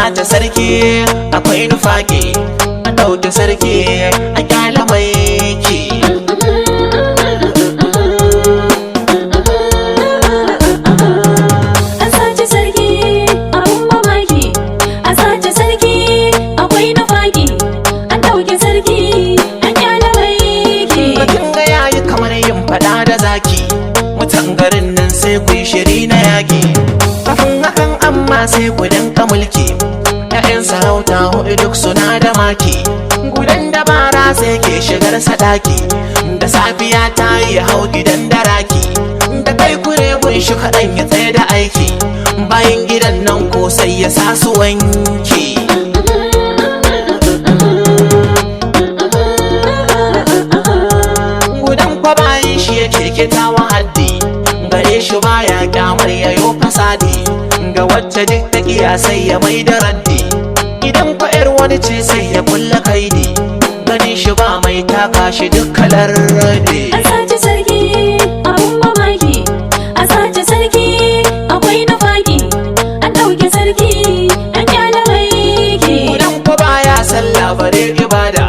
sace sarki akwai nufaki, a ɗauke sarki a kyala maiki. An sace sarki abun mamaki, a sace sarki akwai nufaki, an ɗauke sarki an kyala maiki. Bakin ga yayi kamar yin fada da zaki, mutan garin nan sai ku yi shiri na yaki. Kafin hakan amma sai ku danka mulki, 'ya'yan sarauta huɗu duk suna da maki. Gudan dabara sai ke shigar sadaki, da safiya ta yi hau gidan daraki. Da kai kure gun shi kaɗan ya tsaye da aiki, bayan gidan nan ko sai ya sa su wanki. Gudan kwa bayan shi ya kirkitawa haddi, gare shi baya kyamar yayo fasadi. Ga wacce duk ta kiya sai ya mai da raddi, idan kwa 'yar wani ce sai ya kulla kaidi. Ganin shi ba mai taka shi duk kalar rade. An sace sarki abun mamaki, a sace sarki akwai nufaki, an ɗauke sarki an kyala maiki. Gudan kwa baya sallah bare ibada,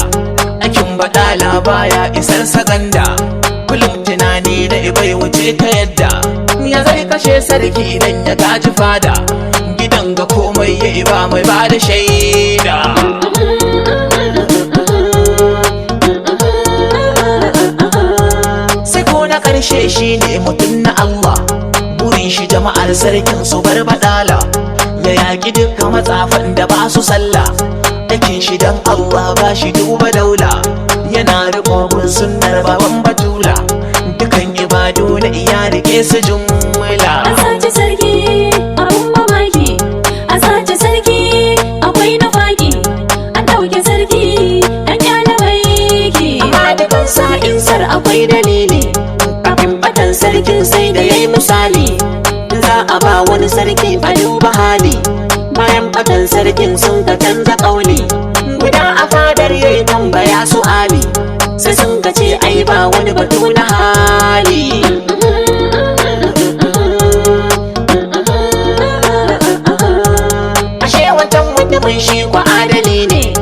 akin baɗala baya isar saganda. Kullum tunani da ibai wuce ta yadda ya zai kashe sarki idan ya gaji fada. Gidan ga komai ya iba mai ba da shaida. Sai ko na ƙarshe shi ne mutum na Allah, burin shi jama'ar sarkin su bar baɗala. Ya yaƙi duka matsafan da ba su sallah, dakin shi don Allah ba shi duba daula. Yana riƙon sunnar baban batula, dukan ibadu na iya rike su jumla. An sace sarki abun mamaki, a sace sarki akwai nufaki, an ɗauke sarki an kyala maiki. Amma dukan sa'in sar akwai dalili, kafin batan sarkin sai da yayi misali. Za a ba wani sarki a duba hali, bayan batan sarkin sun ka canza ƙauli. Guda a fadar yayi tambaya su ali, sai sun ka ce ai ba wani batu na hali. Ashe wancan mutumin shi kwa adali ne,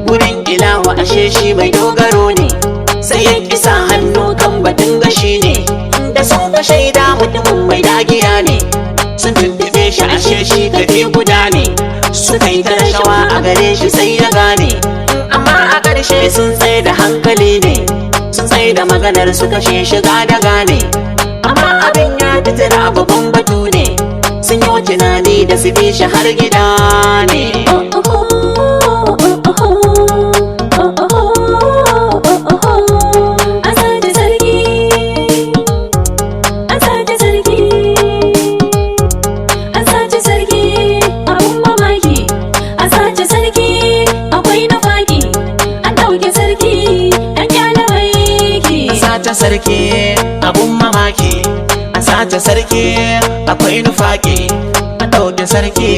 gurin ilahu ashe shi mai dogaro ne. Sai ya kisa hannu kan batun gashi ne, da sun ka shaida mutumin mai dagiya ne. Sun tuntube shi ashe shi kaɗai guda ne, suka yi ta rashawa a gare shi sai ya gane. Amma a ƙarshe sun tsaye da hankali ne, sun tsaye da maganar su kashe shiga da gane. Amma abin ya fitira babban batu ne, sun yi tunani da su bi shi har gida ne. An sace sarki, an sace sarki, an sace sarki abun mamaki, a sace sarki akwai nufaki, an ɗauke sarki an kyala maiki. Sace sarki abun mamaki, a sace sarki akwai nufaki, a ɗauke sarki